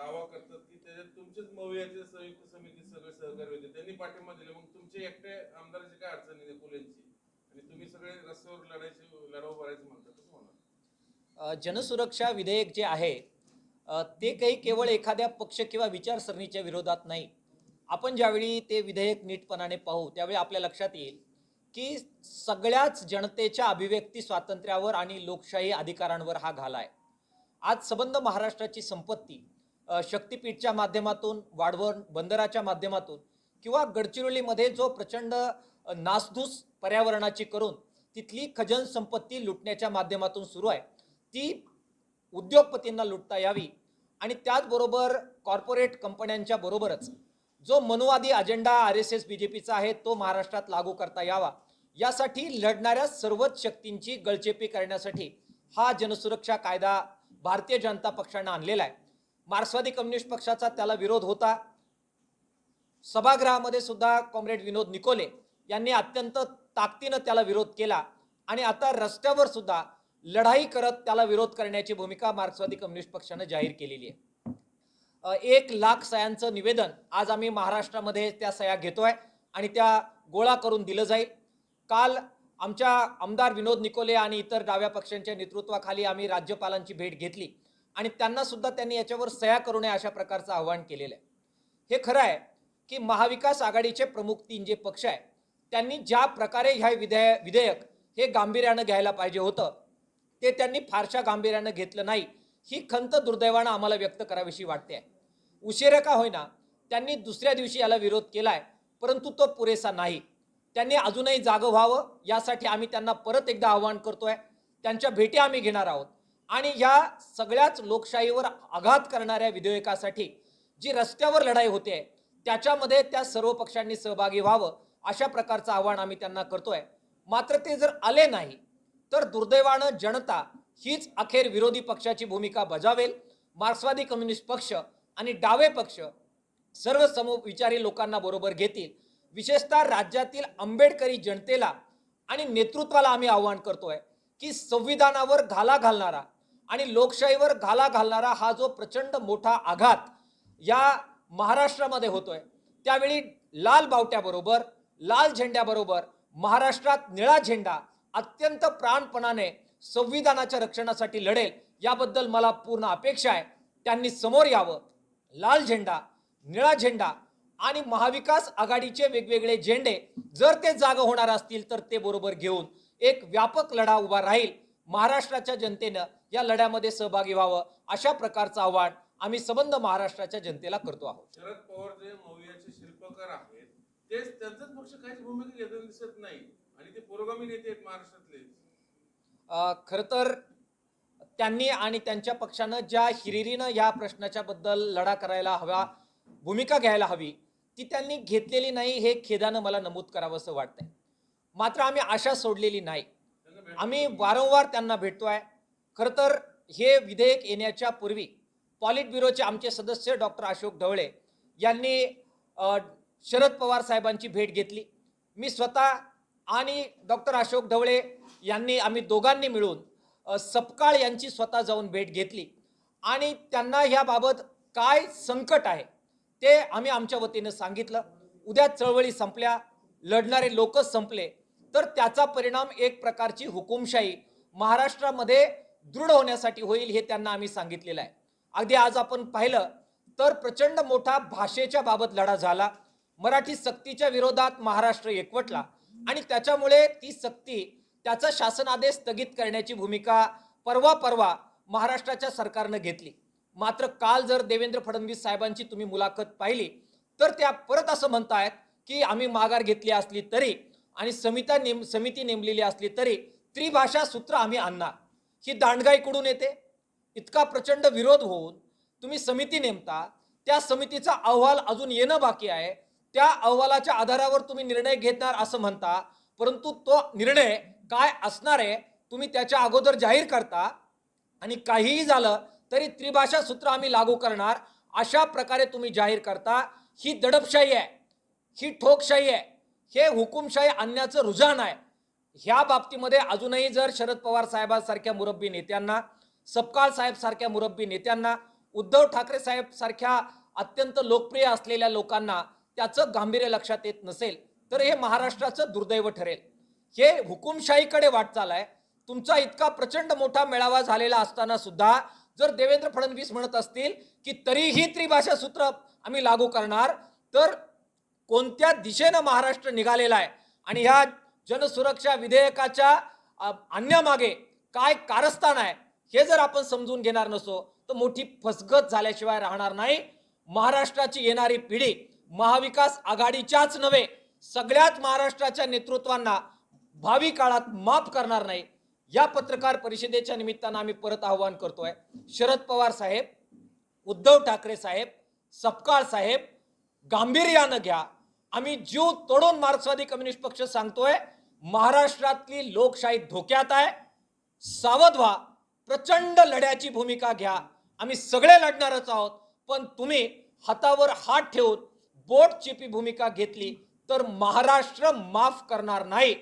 दावा करतात की त्याच्यात तुमचेच मवियाचे संयुक्त समिती सगळे सहकारी होते, त्यांनी पाठिंबा दिले, मग तुमचे एकटे आमदाराची काय अडचण नाही कोल्यांची, आणि तुम्ही सगळे रस्त्यावर लढाव भरायचं म्हणता, कसं होणार? जनसुरक्षा विधेयक जे आहे ते काही केवळ एखाद्या पक्ष किंवा विचारसरणीच्या विरोधात नाही. आपण ज्यावेळी ते विधेयक नीटपणाने पाहू त्यावेळी आपल्या लक्षात येईल की सगळ्याच जनतेच्या अभिव्यक्ती स्वातंत्र्यावर आणि लोकशाही अधिकारांवर हा घाला आहे. आज संबंध महाराष्ट्राची संपत्ती शक्तीपीठच्या माध्यमातून, वाढवण बंदराच्या माध्यमातून किंवा गडचिरोलीमध्ये जो प्रचंड नासधूस पर्यावरणाची करून तिथली खजन संपत्ती लुटण्याच्या माध्यमातून सुरू आहे, ती उद्योगपतींना लुटता यावी आणि त्याचबरोबर कॉर्पोरेट कंपन्यांच्या बरोबरच जो मनुवादी अजेंडा RSS BJPचा आहे तो महाराष्ट्रात लागू करता यावा, यासाठी लढणाऱ्या सर्वच शक्तींची गळचेपी करण्यासाठी हा जनसुरक्षा कायदा भारतीय जनता पक्षाने आणलेला आहे. मार्क्सवादी कम्युनिस्ट पक्षाचा त्याला विरोध होता. सभागृहामध्ये सुद्धा कॉम्रेड विनोद निकोले यांनी अत्यंत ताकदीने त्याला विरोध केला आणि आता रस्त्यावर सुद्धा लढाई करत त्याला विरोध करण्याची भूमिका मार्क्सवादी कम्युनिस्ट पक्षाने जाहीर केलेली आहे. 1,00,000 सह्यांचं निवेदन आज आम्ही महाराष्ट्रामध्ये त्या सह्या घेतोय आणि त्या गोळा करून दिलं जाईल. काल आमच्या आमदार विनोद निकोले आणि इतर डाव्या पक्षांच्या नेतृत्वाखाली आम्ही राज्यपालांची भेट घेतली आणि त्यांना सुद्धा त्यांनी याच्यावर सह्या करू नये अशा प्रकारचं आवाहन केलेलं आहे. हे खरं आहे की महाविकास आघाडीचे प्रमुख 3 जे पक्ष आहे त्यांनी ज्या प्रकारे ह्या विधेयक हे गांभीर्यानं घ्यायला पाहिजे होतं ते त्यांनी फारशा गांभीर्यानं घेतलं नाही, ही खंत दुर्दैवानं आम्हाला व्यक्त करावीशी वाटते आहे. उशिरा का होईना त्यांनी दुसऱ्या दिवशी याला विरोध केलाय, परंतु तो पुरेसा नाही. त्यांनी अजूनही जागं व्हावं यासाठी आम्ही त्यांना परत एकदा आवाहन करतोय. त्यांच्या भेटी आम्ही घेणार आहोत आणि या सगळ्याच लोकशाहीवर आघात करणाऱ्या विधेयकासाठी जी रस्त्यावर लढाई होते त्याच्यामध्ये त्या सर्व पक्षांनी सहभागी व्हावं अशा प्रकारचं आवाहन आम्ही त्यांना करतोय. मात्र ते जर आले नाही तर दुर्दैवानं जनता हीच अखेर विरोधी पक्षाची भूमिका बजावेल. मार्क्सवादी कम्युनिस्ट पक्ष आणि डावे पक्ष सर्व समविचारी लोकांना बरोबर घेतील. विशेषतः राज्यातील आंबेडकरी जनतेला आणि नेतृत्वाला आम्ही आवाहन करतोय की संविधानावर घाला घालणारा आणि लोकशाहीवर घाला घालणारा हा जो प्रचंड मोठा आघात या महाराष्ट्रामध्ये होतोय, त्यावेळी लाल बावट्याबरोबर, लाल झेंड्याबरोबर महाराष्ट्रात निळा झेंडा अत्यंत प्राणपणाने संविधानाच्या रक्षणासाठी लढेल, याबद्दल मला पूर्ण अपेक्षा आहे. त्यांनी समोर यावं. लाल झेंडा, निळा झेंडा आणि महाविकास आघाडीचे वेगवेगळे झेंडे जर ते जागा होणार असतील तर ते बरोबर घेऊन एक व्यापक लढा उभा राहील. महाराष्ट्राच्या जनतेनं या लढ्यामध्ये सहभागी व्हावं अशा प्रकारचं आवाहन आम्ही संबंध महाराष्ट्राच्या जनतेला करतो आहोत. शरद पवार जे मवियाचे शिल्पकार आहेत तेच त्यांचाच पक्ष काहीच भूमिका घेताना दिसत नाही आणि ते पुरोगामी नेते आहेत महाराष्ट्रातले. खरं तर त्यांनी आणि त्यांच्या पक्षानं ज्या हिरिरीनं या प्रश्नाच्या बद्दल लढा करायला हवा, भूमिका घ्यायला हवी, ती त्यांनी घेतलेली नाही हे खेदानं मला नमूद करावंसं वाटतंय. मात्र आम्ही आशा सोडलेली नाही. आम्ही वारंवार त्यांना भेटतोय. खरं तर हे विधेयक येण्याच्या पूर्वी पॉलिट ब्युरोचे आमचे सदस्य डॉक्टर अशोक ढवळे यांनी शरद पवार साहेबांची भेट घेतली. मी स्वतः आणि डॉक्टर अशोक ढवळे यांनी आम्ही दोघांनी मिळून सपकाळ यांची स्वतः जाऊन भेट घेतली आणि त्यांना याबाबत काय संकट आहे ते आम्ही आमच्या वतीनं सांगितलं. उद्या चळवळी संपल्या, लढणारे लोकच संपले तर त्याचा परिणाम एक प्रकारची हुकुमशाही महाराष्ट्रामध्ये दृढ होण्यासाठी होईल हे त्यांना आम्ही सांगितलेलं आहे. अगदी आज आपण पाहिलं तर प्रचंड मोठा भाषेच्या बाबत लढा झाला. मराठी सक्तीच्या विरोधात महाराष्ट्र एकवटला आणि त्याच्यामुळे ती सक्ती, त्याचा शासनादेश स्थगित करण्याची भूमिका परवा महाराष्ट्राच्या सरकारनं घेतली. मात्र काल जर देवेंद्र फडणवीस साहेबांची तुम्ही मुलाखत पाहिली तर त्या परत असं म्हणतायत की आम्ही माघार घेतली असली तरी आणि समिती नेमलेली असली तरी त्रिभाषा सूत्र आम्ही आणणार. ही दांडगाई कुठून येते? इतका प्रचंड विरोध होऊन तुम्ही समिती नेमता, त्या समितीचा अहवाल अजून येणं बाकी आहे, त्या अहवालाच्या आधारावर तुम्ही निर्णय घेणार असं म्हणता, परंतु तो निर्णय काय असणार आहे तुम्ही त्याच्या अगोदर जाहीर करता आणि काहीही झालं तरी त्रिभाषा सूत्र आम्ही लागू करणार अशा प्रकारे तुम्ही जाहीर करता. ही दडपशाही आहे, ही ठोकशाही आहे, हे हुकुमशाही आणण्याचं रुझान आहे. ह्या बाबतीमध्ये अजूनही जर शरद पवार साहेबांसारख्या मुरब्बी नेत्यांना, सपकाळ साहेब सारख्या मुरब्बी नेत्यांना उद्धव ठाकरे साहेब सारख्या अत्यंत लोकप्रिय असलेल्या लोकांना त्याचं गांभीर्य लक्षात येत नसेल तर हे महाराष्ट्राचं दुर्दैव ठरेल. हे हुकुमशाहीकडे वाटचाल आहे. तुमचा इतका प्रचंड मोठा मेळावा झालेला असताना सुद्धा जर देवेंद्र फडणवीस म्हणत असतील की तरीही त्रिभाषा सूत्र आम्ही लागू करणार, तर कोणत्या दिशेनं महाराष्ट्र निघालेला आहे आणि ह्या जनसुरक्षा विधेयकाच्या आणण्यामागे काय कारस्थान आहे हे जर आपण समजून घेणार नसो तर मोठी फसगत झाल्याशिवाय राहणार नाही. महाराष्ट्राची येणारी पिढी महाविकास आघाडीच्याच नव्हे सगळ्याच महाराष्ट्राच्या नेतृत्वांना भावी काळात माफ करणार नाही. या पत्रकार परिषदेच्या निमित्तानं आम्ही परत आवाहन करतोय, शरद पवार साहेब, उद्धव ठाकरे साहेब, सपकाळ साहेब, गांभीर्यानं घ्या. आम्ही जीव तोडून मार्क्सवादी कम्युनिस्ट पक्ष सांगतोय, महाराष्ट्रातली लोकशाही धोक्यात आहे. सावध व्हा, प्रचंड लढ्याची भूमिका घ्या. आम्ही सगळे लढणारच आहोत, पण तुम्ही हातावर हात ठेवून बोट चिपी भूमिका घेतली तर महाराष्ट्र माफ करणार नाही.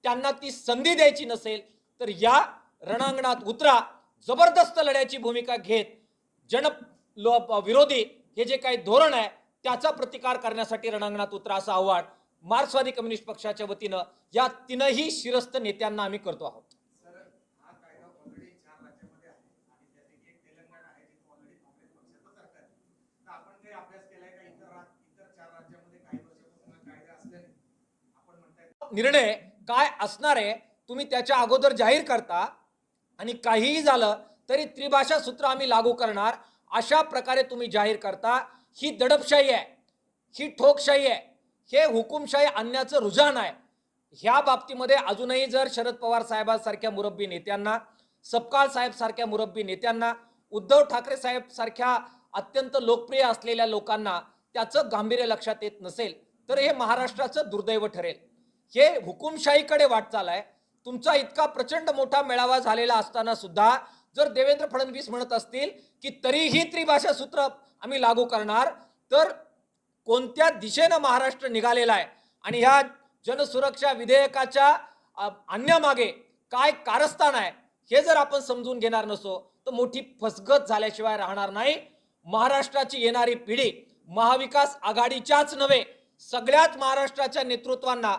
त्यांना ती संधी द्यायची नसेल तर या रणांगणात उतरा, जबरदस्त लढ्याची भूमिका घेत जन विरोधी हे जे काही धोरण आहे त्याचा प्रतिकार करण्यासाठी रणांगणात उतरा असं आव्हान मार्क्सवादी कम्युनिस्ट पक्षाच्या वतीनं या तीनही शिरस्त नेत्यांना आम्ही करतो आहोत. निर्णय काय असणार आहे तुम्ही त्याच्या अगोदर जाहीर करता आणि काहीही झालं तरी त्रिभाषा सूत्र आम्ही लागू करणार अशा प्रकारे तुम्ही जाहीर करता. ही दडपशाही आहे, ही ठोकशाही आहे, हे हुकुमशाही आणण्याचं रुझान आहे. ह्या बाबतीमध्ये अजूनही जर शरद पवार साहेबांसारख्या मुरब्बी नेत्यांना, सपकाळ साहेब सारख्या मुरब्बी नेत्यांना, उद्धव ठाकरे साहेब सारख्या अत्यंत लोकप्रिय असलेल्या लोकांना त्याचं गांभीर्य लक्षात येत नसेल तर हे महाराष्ट्राचं दुर्दैव ठरेल. हे हुकुमशाहीकडे वाटचाल आहे. तुमचा इतका प्रचंड मोठा मेळावा झालेला असताना सुद्धा जर देवेंद्र फडणवीस म्हणत असतील की तरीही त्रिभाषा सूत्र आम्ही लागू करणार, तर कोणत्या दिशेनं महाराष्ट्र निघालेला आहे आणि ह्या जनसुरक्षा विधेयकाच्या आणण्यामागे काय कारस्थान आहे हे जर आपण समजून घेणार नसो तर मोठी फसगत झाल्याशिवाय राहणार नाही. महाराष्ट्राची येणारी पिढी महाविकास आघाडीच्याच नव्हे सगळ्याच महाराष्ट्राच्या नेतृत्वांना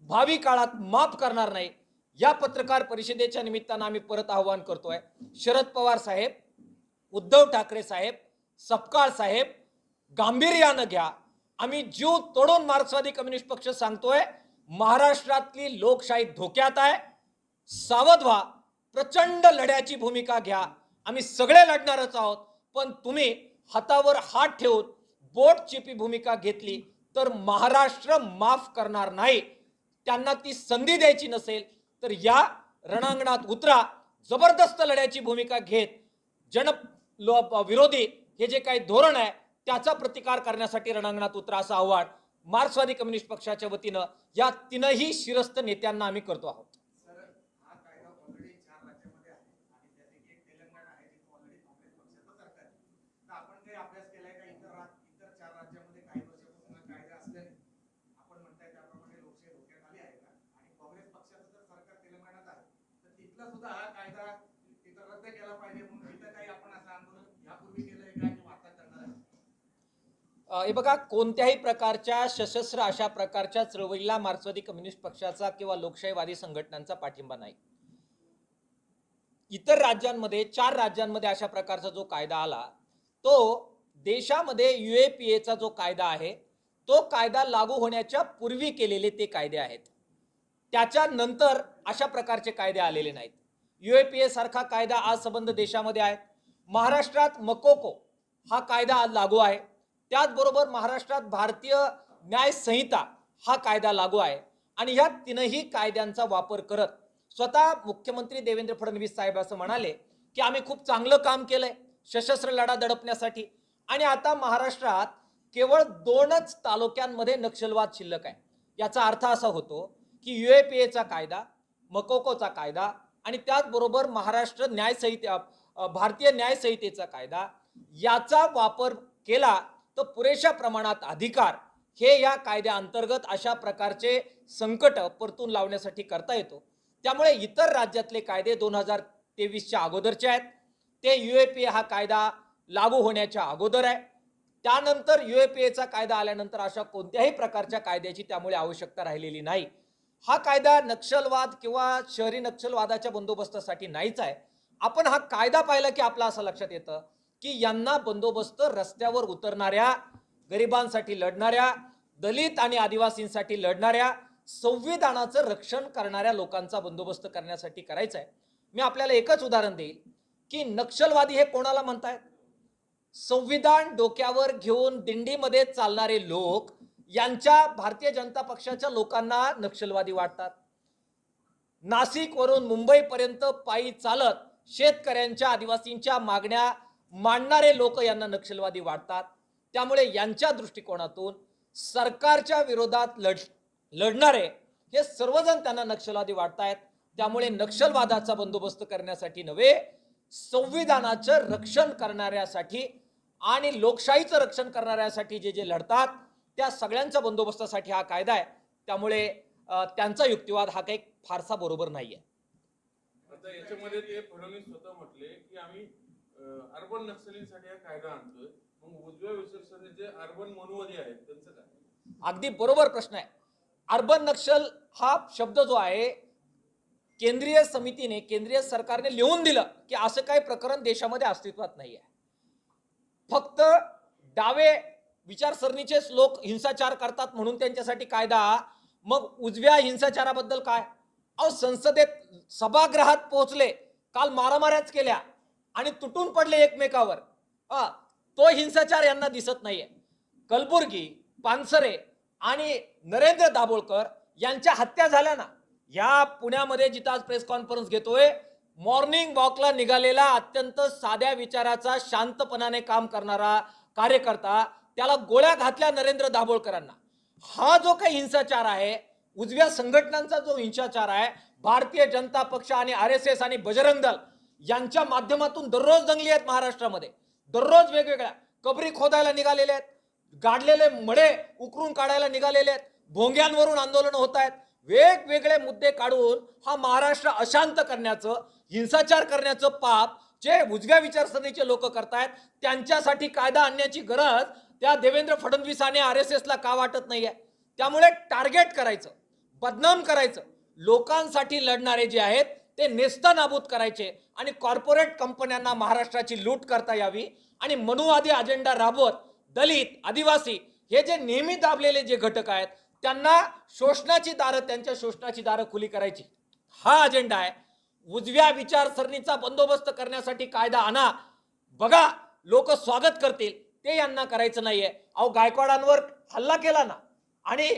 भावी काळात माफ करणार नाही. या पत्रकार परिषदेच्या निमित्तानं आम्ही परत आवाहन करतोय, शरद पवार साहेब, उद्धव ठाकरे साहेब, सपकाळ साहेब, गांभीर्यानं घ्या. आम्ही जीव तोडून मार्क्सवादी कम्युनिस्ट पक्ष सांगतोय, महाराष्ट्रातली लोकशाही धोक्यात आहे. सावध व्हा, प्रचंड लढ्याची भूमिका घ्या. आम्ही सगळे लढणारच आहोत, पण तुम्ही हातावर हात ठेवून बोट चिपी भूमिका घेतली तर महाराष्ट्र माफ करणार नाही. त्यांना ती संधी द्यायची नसेल तर या रणांगणात उतरा, जबरदस्त लढ्याची भूमिका घेत जन विरोधी हे जे काही धोरण आहे त्याचा प्रतिकार करण्यासाठी रणांगणात उतरा असं आव्हान मार्क्सवादी कम्युनिस्ट पक्षाच्या वतीनं या तीनही शिरस्त नेत्यांना आम्ही करतो आहोत. सुद्धा हा कायदा तिथं रद्द केला पाहिजे म्हणून इथं काही आपण असं आंदोलन यापूर्वी केलंय का किंवा आता करणार आहे? हे बघा, कोणत्याही प्रकारच्या सशस्त्र अशा प्रकारच्या चळवळीला मार्क्सवादी कम्युनिस्ट पक्षाचा किंवा लोकशाहीवादी संघटनांचा पाठिंबा नाही. इतर राज्यांमध्ये 4 राज्यांमध्ये अशा प्रकारचा जो कायदा आला तो देशामध्ये UAPA जो कायदा आहे तो कायदा लागू होण्याच्या पूर्वी केलेले ते कायदे आहेत. त्याच्यानंतर अशा प्रकारचे कायदे आलेले नाहीत. UAPA सारखा कायदा आज संबंध देशामध्ये आहे. महाराष्ट्रात मकोको हा कायदा आज लागू आहे. त्याचबरोबर महाराष्ट्रात भारतीय न्याय संहिता हा कायदा लागू आहे आणि या तीनही कायद्यांचा वापर करत स्वतः मुख्यमंत्री देवेंद्र फडणवीस साहेब असं म्हणाले की आम्ही खूप चांगलं काम केलंय सशस्त्र लढा दडपण्यासाठी आणि आता महाराष्ट्रात केवळ 2च तालुक्यांमध्ये नक्षलवाद शिल्लक आहे. याचा अर्थ असा होतो की UAPAचा कायदा, मकोकोचा कायदा आणि त्याचबरोबर महाराष्ट्र न्याय संहिता भारतीय न्याय संहितेचा कायदा याचा वापर केला तर पुरेशा प्रमाणात अधिकार हे या कायद्याअंतर्गत अशा प्रकारचे संकट परतून लावण्यासाठी करता येतो. त्यामुळे इतर राज्यातले कायदे 2023च्या अगोदरचे आहेत. ते UAPA हा कायदा लागू होण्याच्या अगोदर आहे. त्यानंतर UAPAचा कायदा आल्यानंतर अशा कोणत्याही प्रकारच्या कायद्याची त्यामुळे आवश्यकता राहिलेली नाही. हा कायदा नक्षलवाद किंवा शहरी नक्षलवादाच्या बंदोबस्तासाठी नाहीच आहे. आपण हा कायदा पाहिला की आपला असं लक्षात येतं की यांना बंदोबस्त रस्त्यावर उतरणाऱ्या, गरिबांसाठी लढणाऱ्या, दलित आणि आदिवासींसाठी लढणाऱ्या, संविधानाचं रक्षण करणाऱ्या लोकांचा बंदोबस्त करण्यासाठी करायचा आहे. मी आपल्याला एकच उदाहरण देईल की नक्षलवादी हे कोणाला म्हणतायत? संविधान डोक्यावर घेऊन दिंडीमध्ये चालणारे लोक यांच्या भारतीय जनता पक्षाच्या लोकांना नक्षलवादी वाटतात. नाशिकवरून मुंबईपर्यंत पायी चालत शेतकऱ्यांच्या, आदिवासींच्या मागण्या मांडणारे लोक यांना नक्षलवादी वाटतात. त्यामुळे यांच्या दृष्टिकोनातून सरकारच्या विरोधात लढणारे हे सर्वजण त्यांना नक्षलवादी वाटतायत. त्यामुळे नक्षलवादाचा बंदोबस्त करण्यासाठी नव्हे, संविधानाचं रक्षण करणाऱ्यासाठी आणि लोकशाहीचं रक्षण करणाऱ्यासाठी जे जे लढतात त्या सगळ्यांच्या बंदोबस्तासाठी हा कायदा आहे. त्यामुळे त्यांचा युक्तिवाद हा काही फारसा बरोबर नाहीये. आता याच्यामध्ये ते फडणवीस स्वतः म्हटले की आम्ही अर्बन नक्षलींसाठी हा कायदा आणतोय. मग उजव्या विचारसरणी जे अर्बन मनुवादी आहेत त्यांचं काय? अगदी बरोबर प्रश्न आहे. अर्बन नक्षल हा शब्द जो आहे, केंद्रीय समितीने, केंद्रीय सरकारने लिहून दिलं की असं काही प्रकरण देशामध्ये अस्तित्वात नाही आहे. फक्त डावे विचारसरणीचेच लोक हिंसाचार करतात म्हणून त्यांच्यासाठी कायदा. मग उजव्या हिंसाचाराबद्दल काय? अहो, संसदेत सभागृहात पोहोचले, काल मारामाऱ्याच केल्या आणि तुटून पडले एकमेकावर. तो हिंसाचार यांना दिसत नाहीये. कलबुर्गी, पानसरे आणि नरेंद्र दाभोळकर यांच्या हत्या झाल्या ना. या पुण्यामध्ये जिथं आज प्रेस कॉन्फरन्स घेतोय, मॉर्निंग वॉकला निघालेला अत्यंत साध्या विचाराचा, शांतपणाने काम करणारा कार्यकर्ता, त्याला गोळ्या घातल्या नरेंद्र दाभोळकरांना. हा जो काही हिंसाचार आहे, उजव्या संघटनांचा जो हिंसाचार आहे, भारतीय जनता पक्ष आणि RSS आणि बजरंग दल यांच्या माध्यमातून दररोज दंगली आहेत महाराष्ट्रामध्ये. दररोज वेगवेगळ्या कबरी खोदायला निघालेले आहेत, गाडलेले मडे उकरून काढायला निघालेले आहेत, भोंग्यांवरून आंदोलन होत आहेत. वेगवेगळे मुद्दे काढून हा महाराष्ट्र अशांत करण्याचं, हिंसाचार करण्याचं पाप जे उजव्या विचारसरणीचे लोक करतायत, त्यांच्यासाठी कायदा आणण्याची गरज त्या देवेंद्र फडणवीस आणि RSSला का वाटत नाहीये? त्यामुळे टार्गेट करायचं, बदनाम करायचं, लोकांसाठी लढणारे जे आहेत ते नेस्तनाबूत करायचे आणि कॉर्पोरेट कंपन्यांना महाराष्ट्राची लूट करता यावी आणि मनुवादी अजेंडा राबवत दलित, आदिवासी हे जे नेहमी दाबलेले जे घटक आहेत त्यांना शोषणाची दारं, त्यांच्या शोषणाची दारं खुली करायची, हा अजेंडा आहे. उजव्या विचारसरणीचा बंदोबस्त करण्यासाठी कायदा आणा, बघा लोक स्वागत करतील, ते यांना करायचं नाहीये. अहो, गायकवाडांवर हल्ला केला ना आणि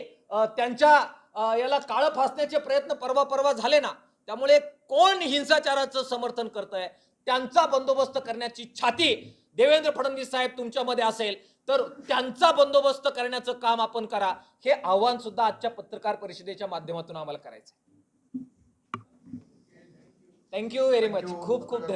त्यांच्या याला काळं फासण्याचे प्रयत्न परवा झाले ना. त्यामुळे कोण हिंसाचाराचं समर्थन करतंय, त्यांचा बंदोबस्त करण्याची छाती देवेंद्र फडणवीस साहेब तुमच्यामध्ये असेल तर त्यांचा बंदोबस्त करण्याचं काम आपण करा. हे आव्हान सुद्धा आजच्या पत्रकार परिषदेच्या माध्यमातून आम्हाला करायचं. Thank you very much. खूप खूप धन्यवाद.